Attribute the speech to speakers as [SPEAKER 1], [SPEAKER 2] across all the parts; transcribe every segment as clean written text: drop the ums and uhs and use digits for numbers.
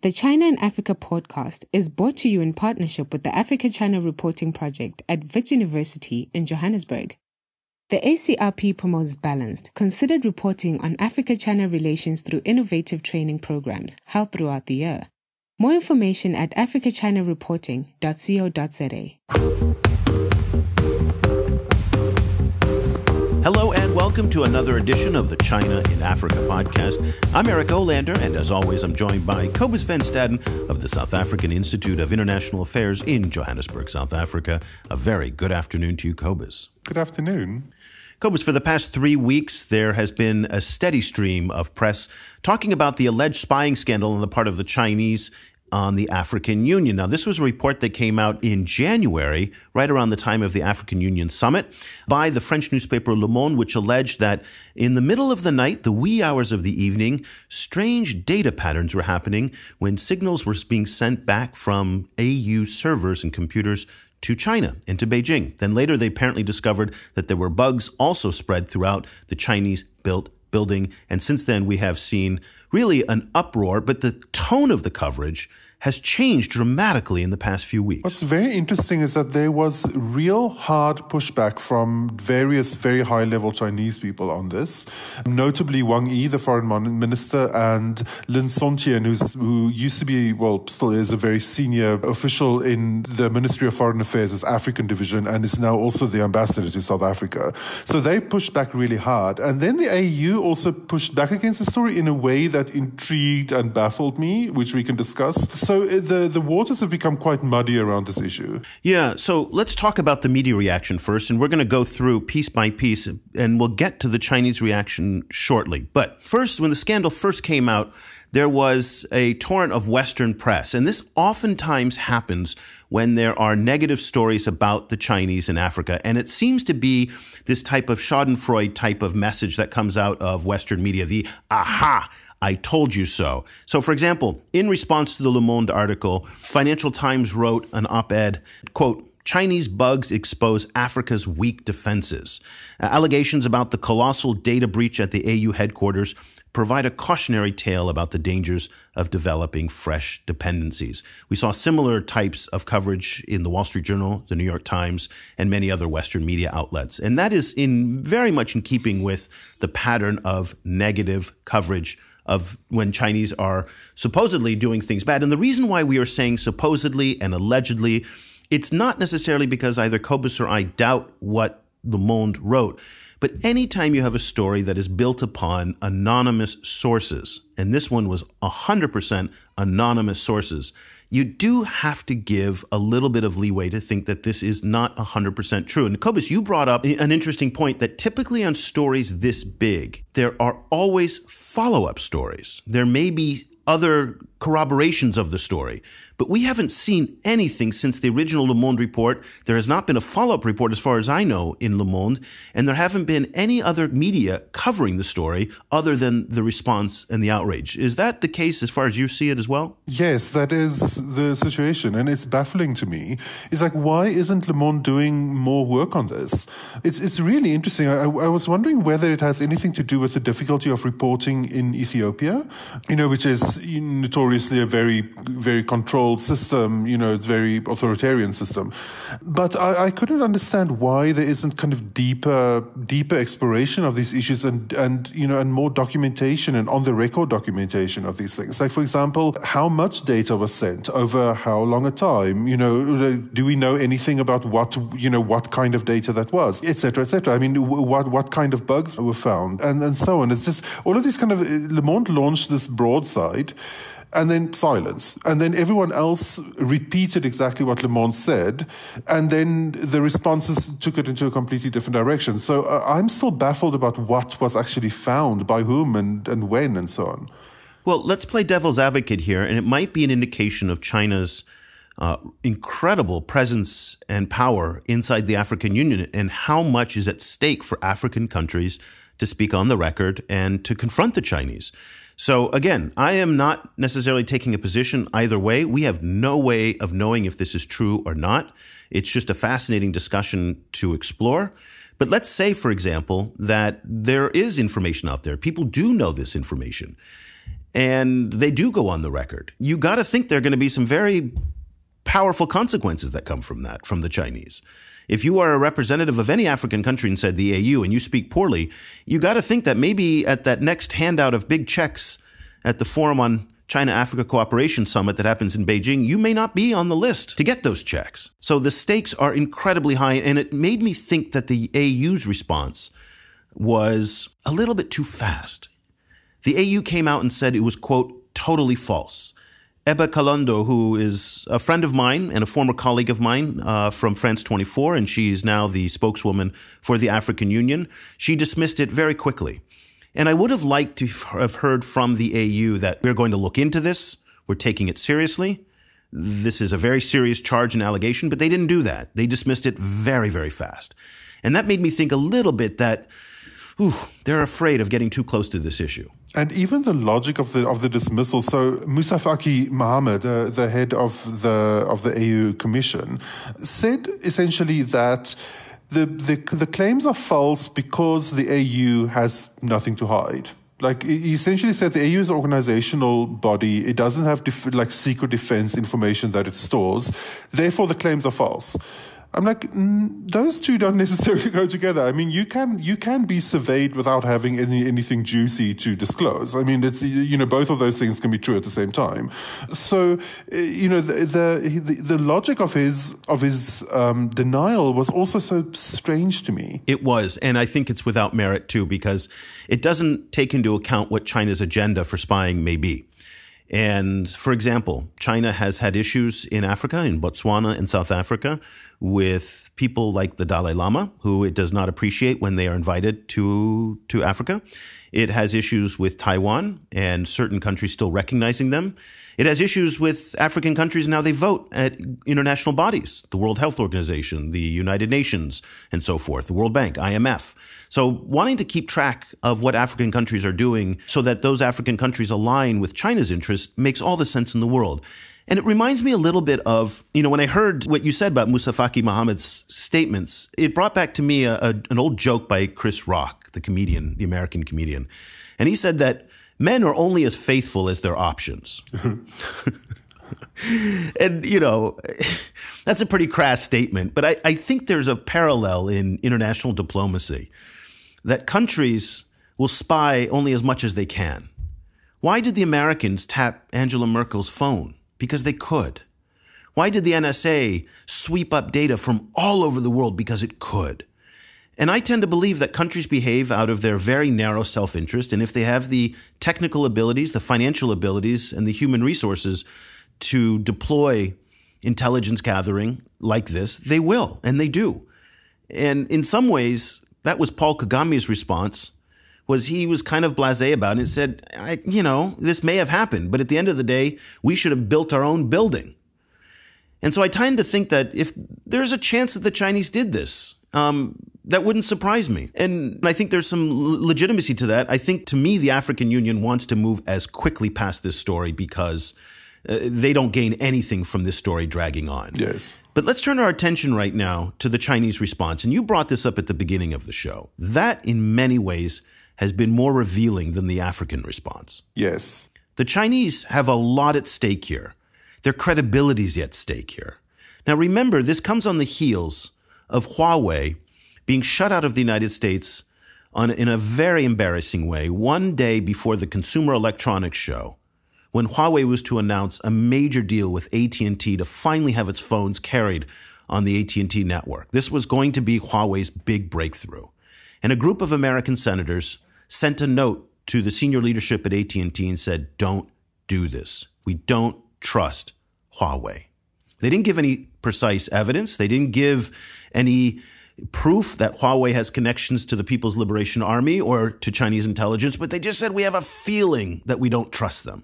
[SPEAKER 1] The China and Africa podcast is brought to you in partnership with the Africa-China Reporting Project at Wits University in Johannesburg. The ACRP promotes balanced, considered reporting on Africa-China relations through innovative training programs held throughout the year. More information at africachinareporting.co.za.
[SPEAKER 2] Hello and welcome to another edition of the China in Africa podcast. I'm Eric Olander, and as always, I'm joined by Cobus Van Staden of the South African Institute of International Affairs in Johannesburg, South Africa. A very good afternoon to you, Cobus.
[SPEAKER 3] Good afternoon.
[SPEAKER 2] Cobus, for the past 3 weeks, there has been a steady stream of press talking about the alleged spying scandal on the part of the Chinese on the African Union. Now, this was a report that came out in January, right around the time of the African Union summit, by the French newspaper Le Monde, which alleged that in the middle of the night, the wee hours of the evening, strange data patterns were happening when signals were being sent back from AU servers and computers to China and to Beijing. Then later, they apparently discovered that there were bugs also spread throughout the Chinese-built building. And since then, we have seen really an uproar, but the tone of the coverage has changed dramatically in the past few weeks.
[SPEAKER 3] What's very interesting is that there was real hard pushback from various very high-level Chinese people on this, notably Wang Yi, the foreign minister, and Lin Sontian, who used to be, well, still is a very senior official in the Ministry of Foreign Affairs' African division and is now also the ambassador to South Africa. So they pushed back really hard. And then the AU also pushed back against the story in a way that intrigued and baffled me, which we can discuss. So the waters have become quite muddy around this issue.
[SPEAKER 2] Yeah, so let's talk about the media reaction first, and we're going to go through piece by piece, and we'll get to the Chinese reaction shortly. But first, when the scandal first came out, there was a torrent of Western press, and this oftentimes happens when there are negative stories about the Chinese in Africa, and it seems to be this type of schadenfreude type of message that comes out of Western media, the aha, I told you so. So, for example, in response to the Le Monde article, Financial Times wrote an op-ed, quote, Chinese bugs expose Africa's weak defenses. Allegations about the colossal data breach at the AU headquarters provide a cautionary tale about the dangers of developing fresh dependencies. We saw similar types of coverage in the Wall Street Journal, the New York Times, and many other Western media outlets. And that is very much in keeping with the pattern of negative coverage of when Chinese are supposedly doing things bad. And the reason why we are saying supposedly and allegedly, it's not necessarily because either Cobus or I doubt what Le Monde wrote, but anytime you have a story that is built upon anonymous sources, and this one was 100% anonymous sources, you do have to give a little bit of leeway to think that this is not 100% true. And Cobus, you brought up an interesting point that typically on stories this big, there are always follow-up stories. There may be other corroborations of the story, but we haven't seen anything since the original Le Monde report. There has not been a follow-up report, as far as I know, in Le Monde, and there haven't been any other media covering the story other than the response and the outrage. Is that the case as far as you see it as well?
[SPEAKER 3] Yes, that is the situation, and it's baffling to me. It's like, why isn't Le Monde doing more work on this? It's really interesting. I was wondering whether it has anything to do with the difficulty of reporting in Ethiopia, which is notoriously a very, very controlled system, it's a very authoritarian system. But I couldn't understand why there isn't kind of deeper exploration of these issues and more documentation and on-the-record documentation of these things. Like, for example, how much data was sent over how long a time? Do we know anything about what kind of data that was, et cetera, et cetera? I mean, what kind of bugs were found and so on. It's just all of these kind of, Le Monde launched this broadside, and then silence. And then everyone else repeated exactly what Le Monde said. And then the responses took it into a completely different direction. So I'm still baffled about what was actually found, by whom and when and so on.
[SPEAKER 2] Well, let's play devil's advocate here. And it might be an indication of China's incredible presence and power inside the African Union and how much is at stake for African countries to speak on the record and to confront the Chinese. So again, I am not necessarily taking a position either way. We have no way of knowing if this is true or not. It's just a fascinating discussion to explore. But let's say, for example, that there is information out there. People do know this information. and they do go on the record, you got to think there are going to be some very powerful consequences that come from that, from the Chinese. If you are a representative of any African country inside the AU and you speak poorly, you got to think that maybe at that next handout of big checks at the Forum on China-Africa Cooperation Summit that happens in Beijing, you may not be on the list to get those checks. So the stakes are incredibly high, and it made me think that the AU's response was a little bit too fast. The AU came out and said it was, quote, totally false. Eba Kalondo, who is a friend of mine and a former colleague of mine from France 24, and she is now the spokeswoman for the African Union, she dismissed it very quickly. And I would have liked to have heard from the AU that we're going to look into this, we're taking it seriously, this is a very serious charge and allegation, but they didn't do that. They dismissed it very, very fast. And that made me think a little bit that they're afraid of getting too close to this issue.
[SPEAKER 3] And even the logic of the dismissal. So Moussa Faki Mohammed, the head of the AU Commission, said essentially that the claims are false because the AU has nothing to hide. Like, he essentially said the AU is an organizational body. It doesn't have secret defense information that it stores. Therefore, the claims are false. I'm like, those two don't necessarily go together. I mean, you can be surveyed without having anything juicy to disclose. I mean, it's, both of those things can be true at the same time. So, the logic of his denial was also so strange to me.
[SPEAKER 2] It was, and I think it's without merit too, because it doesn't take into account what China's agenda for spying may be. And for example, China has had issues in Africa, in Botswana and South Africa, with people like the Dalai Lama, who it does not appreciate when they are invited to Africa. It has issues with Taiwan and certain countries still recognizing them. It has issues with African countries now they vote at international bodies, the World Health Organization, the United Nations, and so forth, the World Bank, IMF. So wanting to keep track of what African countries are doing so that those African countries align with China's interests makes all the sense in the world. And it reminds me a little bit of, when I heard what you said about Moussa Faki Mohammed's statements, it brought back to me an old joke by Chris Rock, the comedian, the American comedian. And he said that men are only as faithful as their options. And, that's a pretty crass statement. But I think there's a parallel in international diplomacy that countries will spy only as much as they can. Why did the Americans tap Angela Merkel's phone? Because they could. Why did the NSA sweep up data from all over the world? Because it could. And I tend to believe that countries behave out of their very narrow self-interest, and if they have the technical abilities, the financial abilities, and the human resources to deploy intelligence gathering like this, they will, and they do. And in some ways, that was Paul Kagame's response, was he was kind of blasé about it and said, this may have happened, but at the end of the day, we should have built our own building. And so I tend to think that if there's a chance that the Chinese did this, that wouldn't surprise me. And I think there's some legitimacy to that. I think, to me, the African Union wants to move as quickly past this story because they don't gain anything from this story dragging on.
[SPEAKER 3] Yes.
[SPEAKER 2] But let's turn our attention right now to the Chinese response. And you brought this up at the beginning of the show. That, in many ways, has been more revealing than the African response.
[SPEAKER 3] Yes.
[SPEAKER 2] The Chinese have a lot at stake here. Their credibility is at stake here. Now, remember, this comes on the heels of Huawei being shut out of the United States in a very embarrassing way one day before the Consumer Electronics Show, when Huawei was to announce a major deal with AT&T to finally have its phones carried on the AT&T network. This was going to be Huawei's big breakthrough. And a group of American senators sent a note to the senior leadership at AT&T and said, don't do this. We don't trust Huawei. They didn't give any precise evidence. They didn't give any proof that Huawei has connections to the People's Liberation Army or to Chinese intelligence, but they just said we have a feeling that we don't trust them.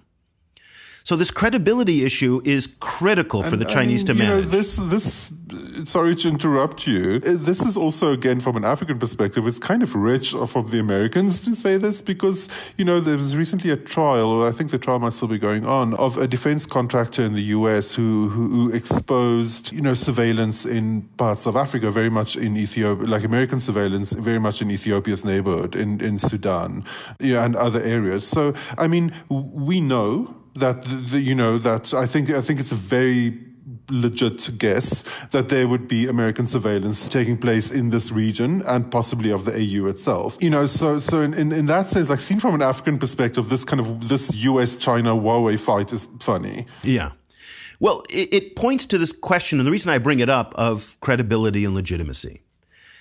[SPEAKER 2] So this credibility issue is critical for the Chinese to manage.
[SPEAKER 3] Sorry to interrupt you. This is also, again, from an African perspective, it's kind of rich from the Americans to say this because, there was recently a trial, or I think the trial might still be going on, of a defense contractor in the US who exposed, surveillance in parts of Africa, very much in Ethiopia, like American surveillance, very much in Ethiopia's neighborhood, in Sudan, and other areas. So, we know that that I think it's a very legit guess that there would be American surveillance taking place in this region and possibly of the AU itself. So in that sense, like seen from an African perspective, this US-China Huawei fight is funny.
[SPEAKER 2] Yeah. Well, it points to this question, and the reason I bring it up, of credibility and legitimacy.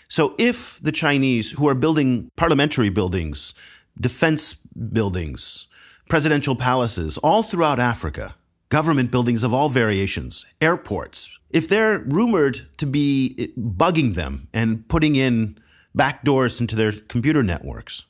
[SPEAKER 2] So if the Chinese, who are building parliamentary buildings, defense buildings, presidential palaces all throughout Africa, government buildings of all variations, airports, if they're rumored to be bugging them and putting in backdoors into their computer networks,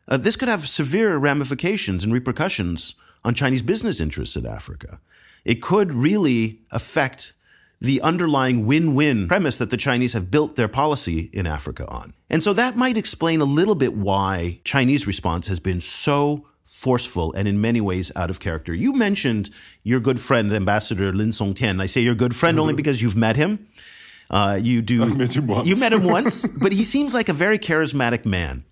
[SPEAKER 2] this could have severe ramifications and repercussions on Chinese business interests in Africa. It could really affect the underlying win-win premise that the Chinese have built their policy in Africa on. And so that might explain a little bit why Chinese response has been so forceful and in many ways out of character. You mentioned your good friend, Ambassador Lin Songtian. I say your good friend only because you've met him. I've
[SPEAKER 3] met him once.
[SPEAKER 2] You met him once, but he seems like a very charismatic man.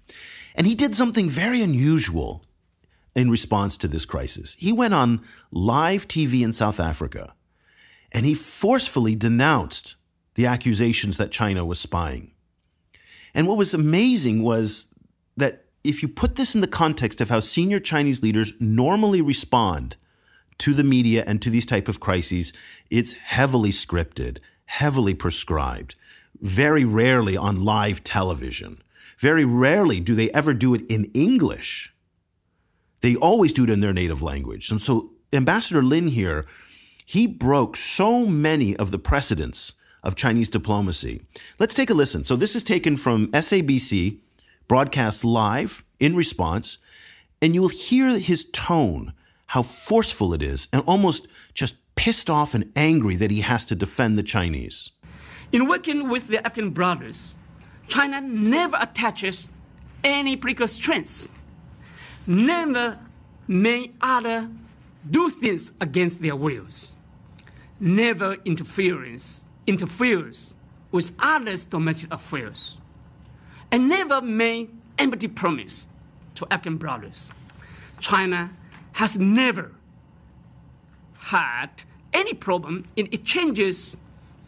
[SPEAKER 2] And he did something very unusual in response to this crisis. He went on live TV in South Africa, and he forcefully denounced the accusations that China was spying. And what was amazing was that if you put this in the context of how senior Chinese leaders normally respond to the media and to these type of crises, it's heavily scripted, heavily prescribed, very rarely on live television. Very rarely do they ever do it in English. They always do it in their native language. And so Ambassador Lin here, he broke so many of the precedents of Chinese diplomacy. Let's take a listen. So this is taken from SABC, broadcast live in response, and you will hear his tone, how forceful it is, and almost just pissed off and angry that he has to defend the Chinese.
[SPEAKER 4] In working with the African brothers, China never attaches any political strength, never may others do things against their wills, never interferes with others' domestic affairs, and never made empty promise to African brothers. China has never had any problem in exchanges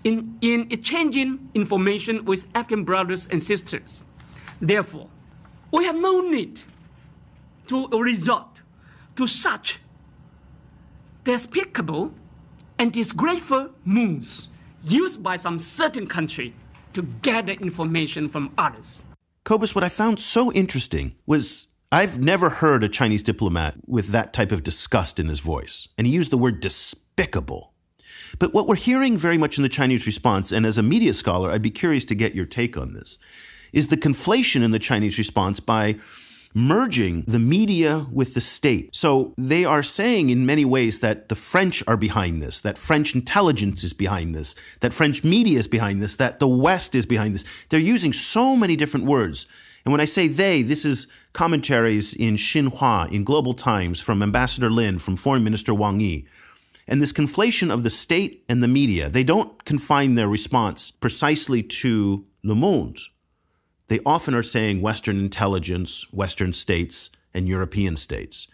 [SPEAKER 4] in exchanging information with African brothers and sisters. Therefore, we have no need to resort to such despicable and disgraceful moves used by some certain country to gather information from others.
[SPEAKER 2] Cobus, what I found so interesting was I've never heard a Chinese diplomat with that type of disgust in his voice. And he used the word despicable. But what we're hearing very much in the Chinese response, and as a media scholar, I'd be curious to get your take on this, is the conflation in the Chinese response by merging the media with the state. So they are saying in many ways that the French are behind this, that French intelligence is behind this, that French media is behind this, that the West is behind this. They're using so many different words. And when I say they, this is commentaries in Xinhua, in Global Times, from Ambassador Lin, from Foreign Minister Wang Yi. And this conflation of the state and the media, they don't confine their response precisely to Le Monde. They often are saying Western intelligence, Western states, and European states.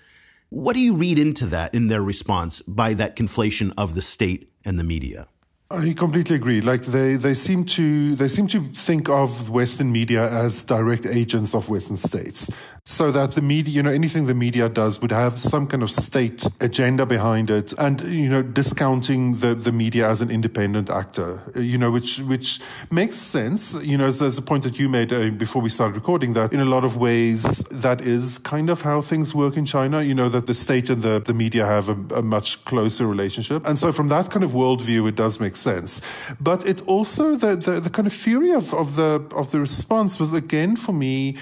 [SPEAKER 2] What do you read into that in their response by that conflation of the state and the media?
[SPEAKER 3] I completely agree. Like they seem to think of Western media as direct agents of Western states, so that the media, anything the media does would have some kind of state agenda behind it, and discounting the media as an independent actor, which makes sense. There's a point that you made before we started recording that in a lot of ways that is kind of how things work in China. That the state and the media have a much closer relationship, and so from that kind of worldview, it does make sense. But it also the kind of fury of the response was again for me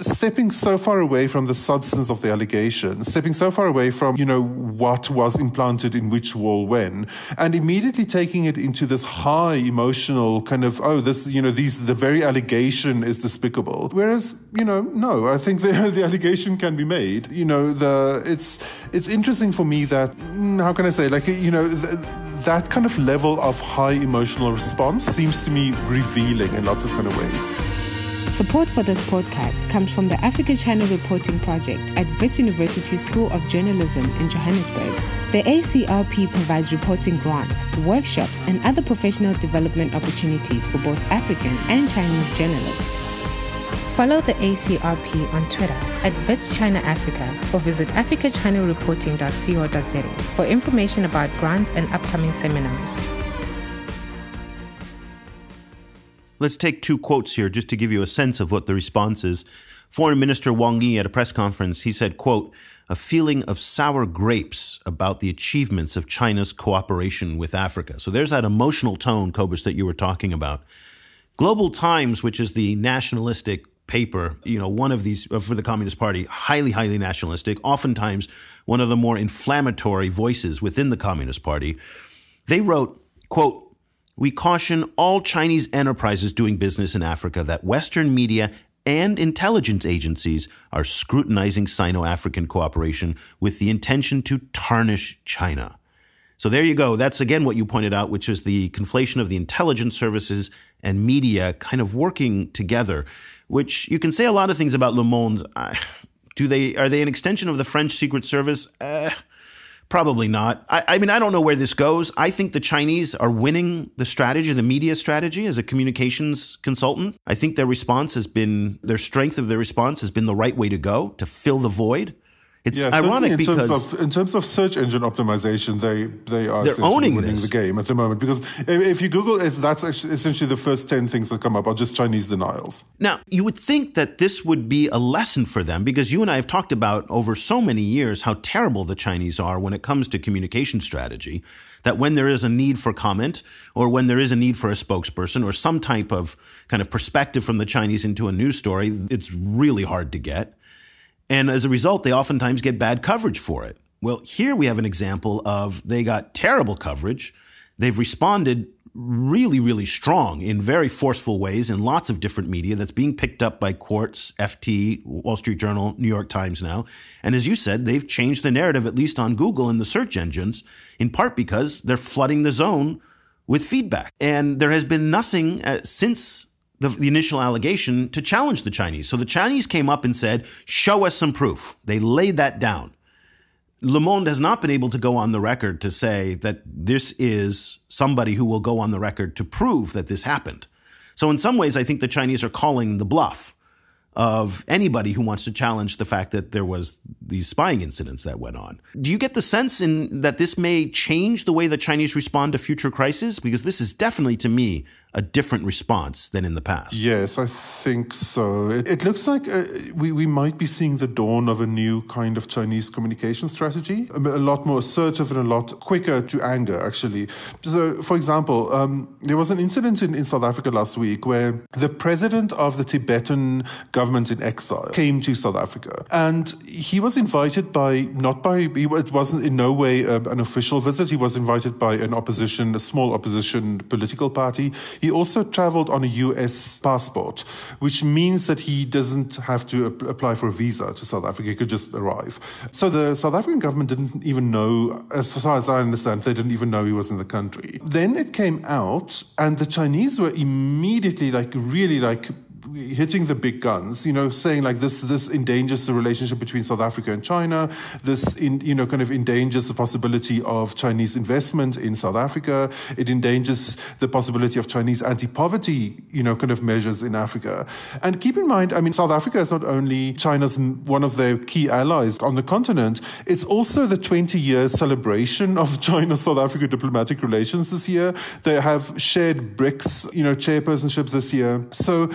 [SPEAKER 3] stepping so far away from the substance of the allegation, stepping so far away from, what was implanted in which wall when, and immediately taking it into this high emotional kind of, the very allegation is despicable. Whereas, no, I think the allegation can be made. It's interesting for me that, how can I say, that kind of level of high emotional response seems to me revealing in lots of kind of ways.
[SPEAKER 1] Support for this podcast comes from the Africa-China Reporting Project at Wits University School of Journalism in Johannesburg. The ACRP provides reporting grants, workshops, and other professional development opportunities for both African and Chinese journalists. Follow the ACRP on Twitter at Wits China Africa or visit africachinareporting.co.za for information about grants and upcoming seminars.
[SPEAKER 2] Let's take two quotes here just to give you a sense of what the response is. Foreign Minister Wang Yi at a press conference, he said, quote, "A feeling of sour grapes about the achievements of China's cooperation with Africa." So there's that emotional tone, Cobus, that you were talking about. Global Times, which is the nationalistic paper, one of these for the Communist Party, highly, highly nationalistic, oftentimes one of the more inflammatory voices within the Communist Party. They wrote, quote, "We caution all Chinese enterprises doing business in Africa that Western media and intelligence agencies are scrutinizing Sino-African cooperation with the intention to tarnish China." So there you go. That's again what you pointed out, which is the conflation of the intelligence services and media kind of working together, which you can say a lot of things about Le Monde. Are they an extension of the French Secret Service? Probably not. I mean, I don't know where this goes. I think the Chinese are winning the strategy, the media strategy as a communications consultant. I think their strength of their response has been the right way to go, to fill the void. It's ironic because
[SPEAKER 3] in terms of search engine optimization, they're
[SPEAKER 2] owning
[SPEAKER 3] winning the game at the moment. Because if you Google it, that's actually essentially the first 10 things that come up are just Chinese denials.
[SPEAKER 2] Now, you would think that this would be a lesson for them, because you and I have talked about over so many years how terrible the Chinese are when it comes to communication strategy, that when there is a need for comment or when there is a need for a spokesperson or some type of kind of perspective from the Chinese into a news story, it's really hard to get. And as a result, they oftentimes get bad coverage for it. Well, here we have an example of they got terrible coverage. They've responded really, really strong in very forceful ways in lots of different media that's being picked up by Quartz, FT, Wall Street Journal, New York Times now. And as you said, they've changed the narrative, at least on Google and the search engines, in part because they're flooding the zone with feedback. And there has been nothing since the initial allegation to challenge the Chinese. So the Chinese came up and said, show us some proof. They laid that down. Le Monde has not been able to go on the record to say that this is somebody who will go on the record to prove that this happened. So in some ways, I think the Chinese are calling the bluff of anybody who wants to challenge the fact that there was these spying incidents that went on. Do you get the sense that this may change the way the Chinese respond to future crises? Because this is definitely, to me, a different response than in the past.
[SPEAKER 3] Yes, I think so. It looks like we might be seeing the dawn of a new kind of Chinese communication strategy, a lot more assertive and a lot quicker to anger, actually. So, for example, there was an incident in South Africa last week where the president of the Tibetan government in exile came to South Africa. And he was invited it wasn't in no way an official visit. He was invited by a small opposition political party. He also traveled on a US passport, which means that he doesn't have to apply for a visa to South Africa. He could just arrive. So the South African government didn't even know, as far as I understand, they didn't even know he was in the country. Then it came out, and the Chinese were immediately really hitting the big guns, saying like this endangers the relationship between South Africa and China. This, kind of endangers the possibility of Chinese investment in South Africa. It endangers the possibility of Chinese anti-poverty, kind of measures in Africa. And keep in mind, South Africa is not only China's one of their key allies on the continent, it's also the 20-year celebration of China-South Africa diplomatic relations this year. They have shared BRICS, chairpersonships this year. So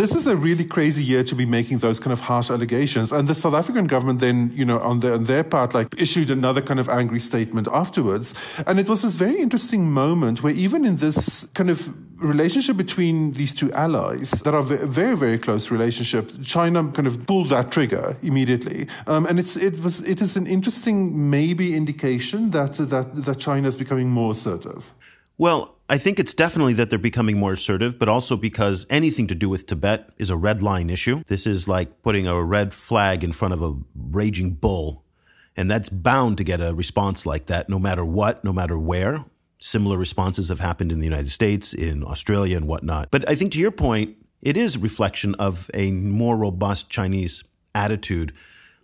[SPEAKER 3] this is a really crazy year to be making those kind of harsh allegations. And the South African government then, on their part, issued another kind of angry statement afterwards. And it was this very interesting moment where even in this kind of relationship between these two allies that are a very, very close relationship, China kind of pulled that trigger immediately. And it is an interesting maybe indication that China is becoming more assertive.
[SPEAKER 2] Well, I think it's definitely that they're becoming more assertive, but also because anything to do with Tibet is a red line issue. This is like putting a red flag in front of a raging bull, and that's bound to get a response like that no matter what, no matter where. Similar responses have happened in the United States, in Australia and whatnot. But I think to your point, it is a reflection of a more robust Chinese attitude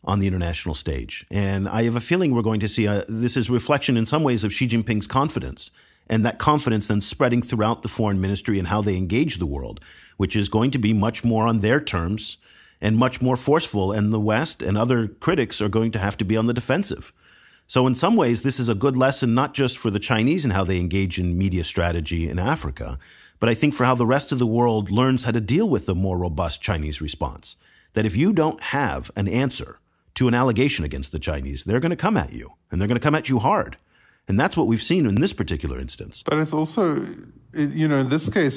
[SPEAKER 2] on the international stage. And I have a feeling we're going to see this is a reflection in some ways of Xi Jinping's confidence. And that confidence then spreading throughout the foreign ministry and how they engage the world, which is going to be much more on their terms and much more forceful. And the West and other critics are going to have to be on the defensive. So in some ways, this is a good lesson, not just for the Chinese and how they engage in media strategy in Africa, but I think for how the rest of the world learns how to deal with the more robust Chinese response. That if you don't have an answer to an allegation against the Chinese, they're going to come at you, and they're going to come at you hard. And that's what we've seen in this particular instance.
[SPEAKER 3] But it's also, in this case,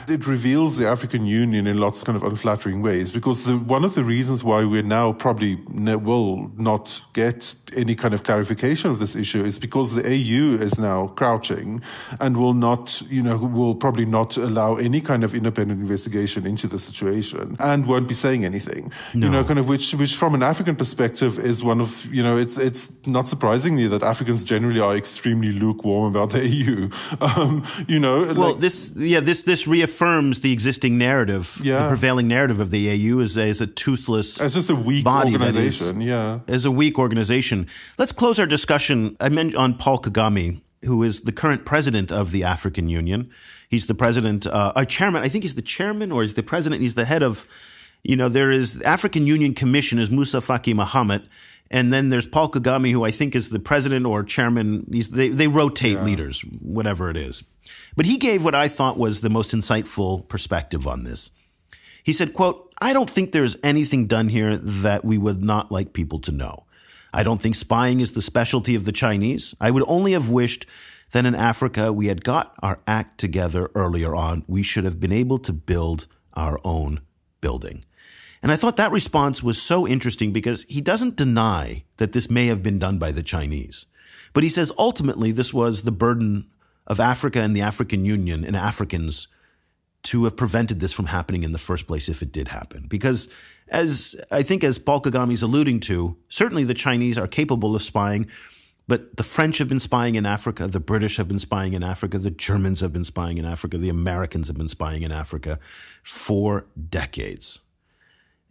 [SPEAKER 3] it reveals the African Union in lots of kind of unflattering ways, because one of the reasons why we now probably will not get any kind of clarification of this issue is because the AU is now crouching and will probably not allow any kind of independent investigation into the situation and won't be saying anything.
[SPEAKER 2] No.
[SPEAKER 3] Which from an African perspective is one of, it's not surprisingly that Africans generally are extremely lukewarm about the AU.
[SPEAKER 2] This reaffirms the existing narrative, the prevailing narrative of the AU as a toothless
[SPEAKER 3] It's just a weak
[SPEAKER 2] body
[SPEAKER 3] organization,
[SPEAKER 2] as a weak organization. Let's close our discussion. I mentioned on Paul Kagame, who is the current president of the African Union. He's the president, chairman. I think he's the chairman or he's the president. He's the head of, there is African Union Commission is Musa Faki Mahamat. And then there's Paul Kagame, who I think is the president or chairman. They rotate leaders, whatever it is. But he gave what I thought was the most insightful perspective on this. He said, quote, "I don't think there's anything done here that we would not like people to know. I don't think spying is the specialty of the Chinese. I would only have wished that in Africa we had got our act together earlier on. We should have been able to build our own building." And I thought that response was so interesting because he doesn't deny that this may have been done by the Chinese. But he says ultimately this was the burden of Africa and the African Union and Africans to have prevented this from happening in the first place if it did happen. Because as Paul Kagame's alluding to, certainly the Chinese are capable of spying, but the French have been spying in Africa, the British have been spying in Africa, the Germans have been spying in Africa, the Americans have been spying in Africa for decades.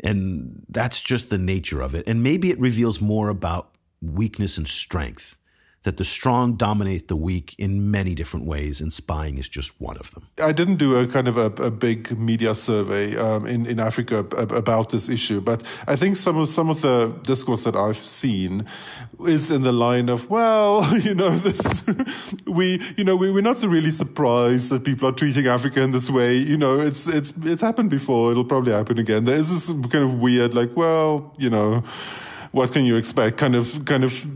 [SPEAKER 2] And that's just the nature of it. And maybe it reveals more about weakness and strength, that the strong dominate the weak in many different ways, and spying is just one of them.
[SPEAKER 3] I didn't do a kind of a big media survey in Africa about this issue, but I think some of the discourse that I've seen is in the line of, well, we're not so really surprised that people are treating Africa in this way. It's happened before. It'll probably happen again. There is this kind of weird, what can you expect? Kind of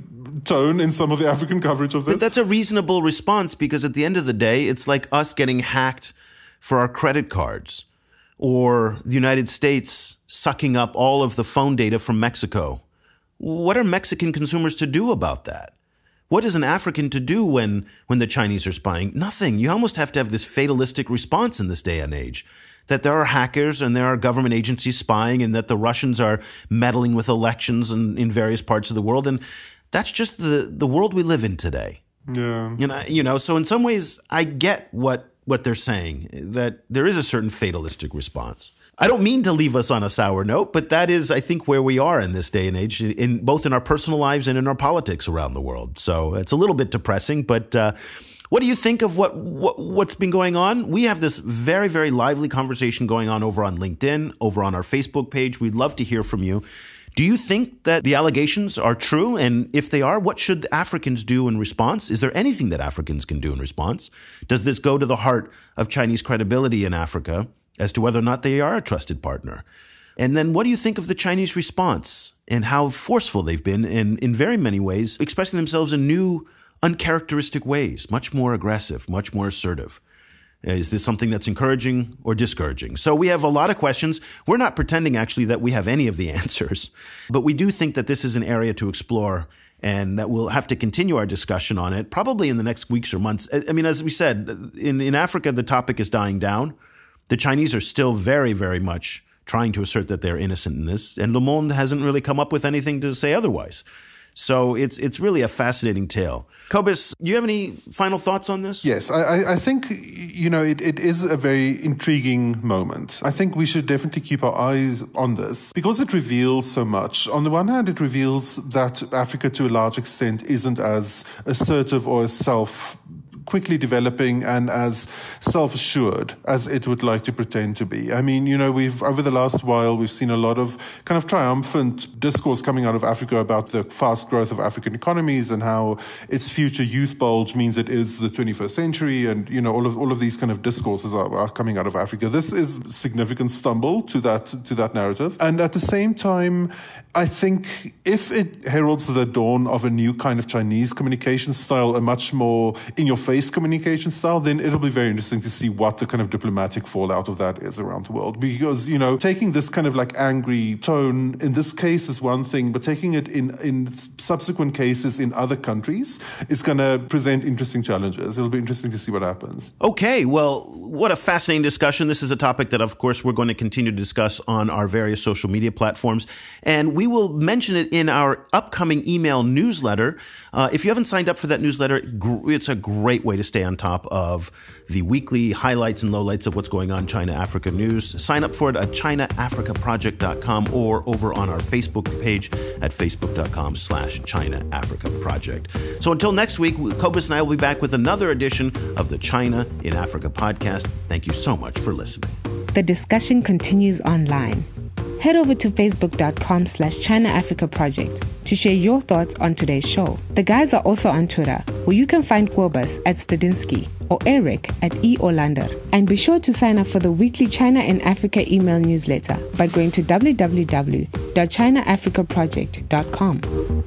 [SPEAKER 3] tone in some of the African coverage of this.
[SPEAKER 2] But that's a reasonable response, because at the end of the day, it's like us getting hacked for our credit cards, or the United States sucking up all of the phone data from Mexico. What are Mexican consumers to do about that? What is an African to do when the Chinese are spying? Nothing. You almost have to have this fatalistic response in this day and age, that there are hackers and there are government agencies spying, and that the Russians are meddling with elections in various parts of the world. And that's just the world we live in today.
[SPEAKER 3] Yeah.
[SPEAKER 2] So in some ways, I get what they're saying, that there is a certain fatalistic response. I don't mean to leave us on a sour note, but that is, I think, where we are in this day and age, both in our personal lives and in our politics around the world. So it's a little bit depressing, but what do you think of what's been going on? We have this very, very lively conversation going on over on LinkedIn, over on our Facebook page. We'd love to hear from you. Do you think that the allegations are true? And if they are, what should Africans do in response? Is there anything that Africans can do in response? Does this go to the heart of Chinese credibility in Africa? as to whether or not they are a trusted partner? And then what do you think of the Chinese response and how forceful they've been in very many ways, expressing themselves in new, uncharacteristic ways, much more aggressive, much more assertive? Is this something that's encouraging or discouraging? So we have a lot of questions. We're not pretending actually that we have any of the answers, but we do think that this is an area to explore and that we'll have to continue our discussion on it probably in the next weeks or months. I mean, as we said, in Africa, the topic is dying down. The Chinese are still very, very much trying to assert that they're innocent in this, and Le Monde hasn't really come up with anything to say otherwise. So it's really a fascinating tale. Cobus, do you have any final thoughts on this?
[SPEAKER 3] Yes, I think, it is a very intriguing moment. I think we should definitely keep our eyes on this because it reveals so much. On the one hand, it reveals that Africa, to a large extent, isn't as assertive or as quickly developing and as self-assured as it would like to pretend to be. I mean, we've over the last while, we've seen a lot of kind of triumphant discourse coming out of Africa about the fast growth of African economies and how its future youth bulge means it is the 21st century, and all of these kind of discourses are coming out of Africa. This is a significant stumble to that narrative, and at the same time, I think if it heralds the dawn of a new kind of Chinese communication style, a much more in-your-face communication style, then it'll be very interesting to see what the kind of diplomatic fallout of that is around the world. Because, taking this kind of like angry tone in this case is one thing, but taking it in subsequent cases in other countries is going to present interesting challenges. It'll be interesting to see what happens.
[SPEAKER 2] Okay, well, what a fascinating discussion. This is a topic that, of course, we're going to continue to discuss on our various social media platforms. And we will mention it in our upcoming email newsletter. If you haven't signed up for that newsletter, it's a great way to stay on top of the weekly highlights and lowlights of what's going on in China-Africa news. Sign up for it at ChinaAfricaProject.com or over on our Facebook page at Facebook.com/ChinaAfricaProject. So until next week, Cobus and I will be back with another edition of the China in Africa podcast. Thank you so much for listening.
[SPEAKER 1] The discussion continues online. Head over to Facebook.com/ChinaAfricaProject to share your thoughts on today's show. The guys are also on Twitter, where you can find Cobus at Stadinsky or Eric at E. Olander. And be sure to sign up for the weekly China in Africa email newsletter by going to www.ChinaAfricaProject.com.